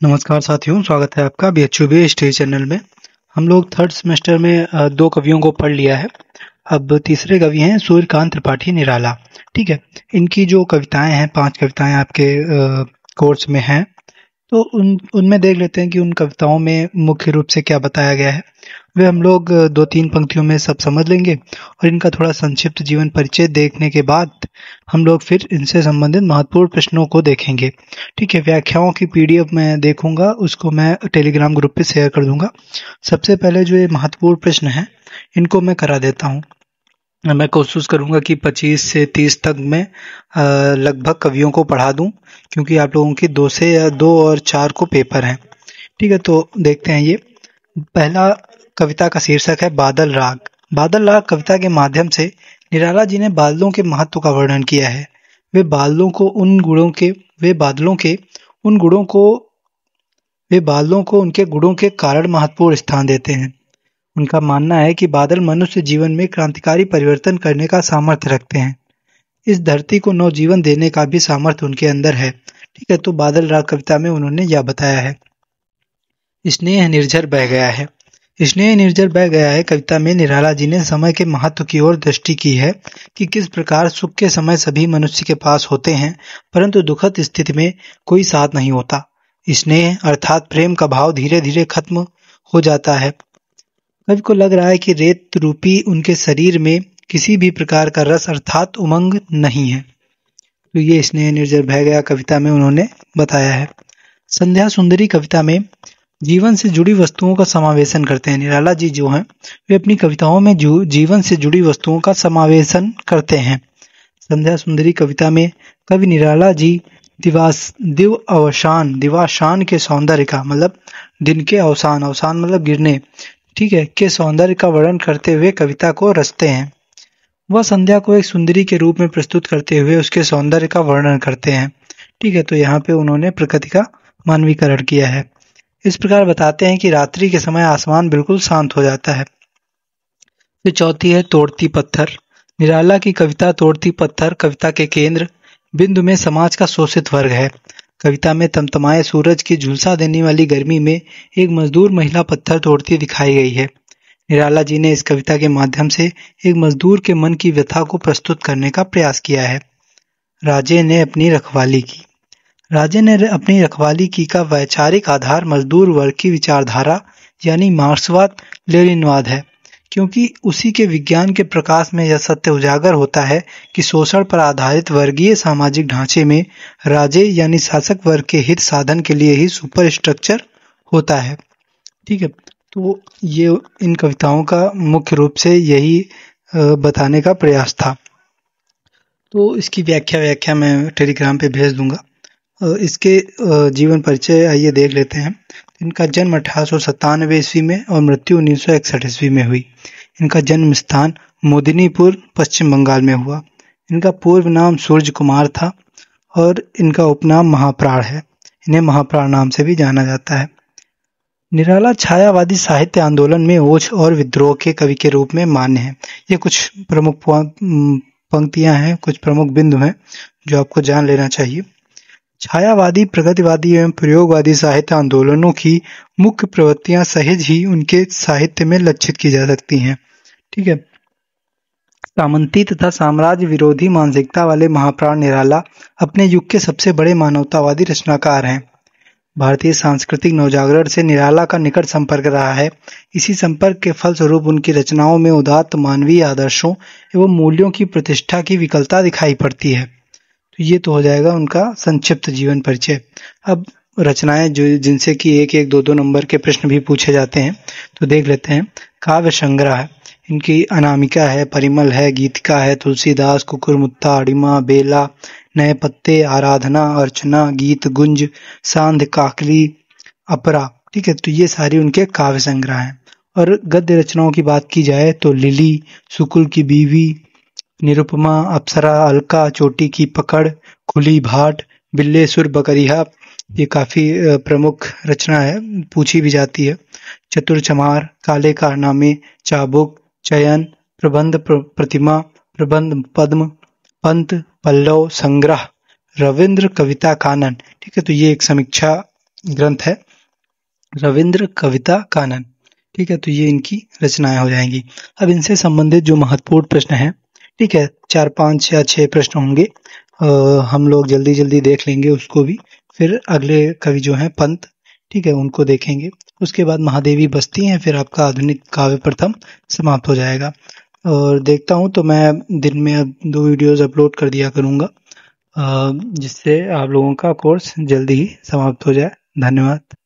नमस्कार साथियों, स्वागत है आपका बीएचयूबी स्टडी चैनल में। हम लोग थर्ड सेमेस्टर में दो कवियों को पढ़ लिया है। अब तीसरे कवि हैं सूर्यकांत त्रिपाठी निराला। ठीक है, इनकी जो कविताएं हैं, 5 कविताएं आपके कोर्स में हैं। तो उनमें देख लेते हैं कि उन कविताओं में मुख्य रूप से क्या बताया गया है। वे हम लोग 2-3 पंक्तियों में सब समझ लेंगे और इनका थोड़ा संक्षिप्त जीवन परिचय देखने के बाद हम लोग फिर इनसे संबंधित महत्वपूर्ण प्रश्नों को देखेंगे। ठीक है, व्याख्याओं की पीडीएफ मैं देखूंगा, उसको मैं टेलीग्राम ग्रुप पे शेयर कर दूंगा। सबसे पहले जो ये महत्वपूर्ण प्रश्न है, इनको मैं करा देता हूँ। मैं कोशिश करूंगा कि 25 से 30 तक मैं लगभग कवियों को पढ़ा दूं, क्योंकि आप लोगों की 2 और 4 को पेपर हैं। ठीक है, तो देखते हैं। ये पहला कविता का शीर्षक है बादल राग। बादल राग कविता के माध्यम से निराला जी ने बादलों के महत्व का वर्णन किया है। वे बादलों को उन गुणों के वे बादलों के उन गुणों को वे बादलों को उनके गुणों के कारण महत्वपूर्ण स्थान देते हैं। उनका मानना है कि बादल मनुष्य जीवन में क्रांतिकारी परिवर्तन करने का सामर्थ्य रखते हैं। इस धरती को नवजीवन देने का भी सामर्थ्य उनके अंदर है। ठीक है, तो बादल राग कविता में उन्होंने यह बताया है। स्नेह निर्झर बह गया है। स्नेह निर्झर बह गया है कविता में निराला जी ने समय के महत्व की ओर दृष्टि की है कि किस प्रकार सुख के समय सभी मनुष्य के पास होते हैं, परंतु दुखद स्थिति में कोई साथ नहीं होता। स्नेह अर्थात प्रेम का भाव धीरे धीरे खत्म हो जाता है। कवि को लग रहा है कि रेत रूपी उनके शरीर में किसी भी प्रकार का रस अर्थात उमंग नहीं है। तो ये स्नेह निर्झर बह गया कविता में उन्होंने बताया है। संध्या सुंदरी कविता में जीवन से जुड़ी वस्तुओं का समावेशन करते हैं। निराला जी जो हैं, वे अपनी कविताओं में जीवन से जुड़ी वस्तुओं का समावेशन करते हैं। संध्या सुंदरी कविता में कवि निराला जी दिवाशान के सौंदर्य का मतलब दिन के अवसान मतलब गिरने, ठीक है, के सौंदर्य का वर्णन करते हुए कविता को रचते हैं। वह संध्या को एक सुंदरी के रूप में प्रस्तुत करते हुए उसके सौंदर्य का वर्णन करते हैं। ठीक है, तो यहाँ पे उन्होंने प्रकृति का मानवीकरण किया है। इस प्रकार बताते हैं कि रात्रि के समय आसमान बिल्कुल शांत हो जाता है। फिर चौथी है तोड़ती पत्थर। निराला की कविता तोड़ती पत्थर कविता के केंद्र बिंदु में समाज का शोषित वर्ग है। कविता में तमतमाए सूरज की झुलसा देने वाली गर्मी में एक मजदूर महिला पत्थर तोड़ती दिखाई गई है। निराला जी ने इस कविता के माध्यम से एक मजदूर के मन की व्यथा को प्रस्तुत करने का प्रयास किया है। राजे ने अपनी रखवाली की। राजे ने अपनी रखवाली की का वैचारिक आधार मजदूर वर्ग की विचारधारा यानी मार्क्सवाद लेनिनवाद है, क्योंकि उसी के विज्ञान के प्रकाश में यह सत्य उजागर होता है कि शोषण पर आधारित वर्गीय सामाजिक ढांचे में राजे यानी शासक वर्ग के हित साधन के लिए ही सुपर स्ट्रक्चर होता है। ठीक है, तो ये इन कविताओं का मुख्य रूप से यही बताने का प्रयास था। तो इसकी व्याख्या मैं टेलीग्राम पे भेज दूंगा। इसके जीवन परिचय आइए देख लेते हैं। इनका जन्म 1897 ईस्वी में और मृत्यु 1961 ईस्वी में हुई। इनका जन्म स्थान मोदिनीपुर पश्चिम बंगाल में हुआ। इनका पूर्व नाम सूर्य कुमार था और इनका उपनाम महाप्राण है। इन्हें महाप्राण नाम से भी जाना जाता है। निराला छायावादी साहित्य आंदोलन में ओझ और विद्रोह के कवि के रूप में मान्य है। ये कुछ प्रमुख पंक्तियां हैं, कुछ प्रमुख बिंदु हैं जो आपको जान लेना चाहिए। छायावादी, प्रगतिवादी एवं प्रयोगवादी साहित्य आंदोलनों की मुख्य प्रवृत्तियां सहज ही उनके साहित्य में लक्षित की जा सकती हैं। ठीक है, सामंती तथा साम्राज्य विरोधी मानसिकता वाले महाप्राण निराला अपने युग के सबसे बड़े मानवतावादी रचनाकार हैं। भारतीय सांस्कृतिक नवजागरण से निराला का निकट संपर्क रहा है। इसी संपर्क के फलस्वरूप उनकी रचनाओं में उदात्त मानवीय आदर्शों एवं मूल्यों की प्रतिष्ठा की विकलता दिखाई पड़ती है। तो ये तो हो जाएगा उनका संक्षिप्त जीवन परिचय। अब रचनाएं जो जिनसे कि 1-1, 2-2 नंबर के प्रश्न भी पूछे जाते हैं, तो देख लेते हैं। काव्य संग्रह है, इनकी अनामिका है, परिमल है, गीतिका है, तुलसीदास, कुकुरमुत्ता, अड़िमा, बेला, नए पत्ते, आराधना, अर्चना, गीत गुंज, सांध, काकली, अपरा। ठीक है, तो ये सारी उनके काव्य संग्रह हैं। और गद्य रचनाओं की बात की जाए तो लिली, सुकुल की बीवी, निरुपमा, अप्सरा, अलका, चोटी की पकड़, खुली भाट, बिल्ले सुर बकरिया, ये काफी प्रमुख रचना है, पूछी भी जाती है। चतुर चमार, काले कारनामे, चाबुक, चयन, प्रबंध प्रतिमा, प्रबंध पद्म, पंत, पल्लव, संग्रह, रविंद्र कविता कानन। ठीक है, तो ये एक समीक्षा ग्रंथ है रविंद्र कविता कानन। ठीक है, तो ये इनकी रचनाएं हो जाएंगी। अब इनसे संबंधित जो महत्वपूर्ण प्रश्न हैं, ठीक है, 4, 5 या 6 प्रश्न होंगे। हम लोग जल्दी जल्दी देख लेंगे उसको भी। फिर अगले कवि जो हैं पंत, ठीक है, उनको देखेंगे। उसके बाद महादेवी बस्ती हैं, फिर आपका आधुनिक काव्य प्रथम समाप्त हो जाएगा। और देखता हूँ तो मैं दिन में अब 2 वीडियोस अपलोड कर दिया करूँगा, जिससे आप लोगों का कोर्स जल्दी ही समाप्त हो जाए। धन्यवाद।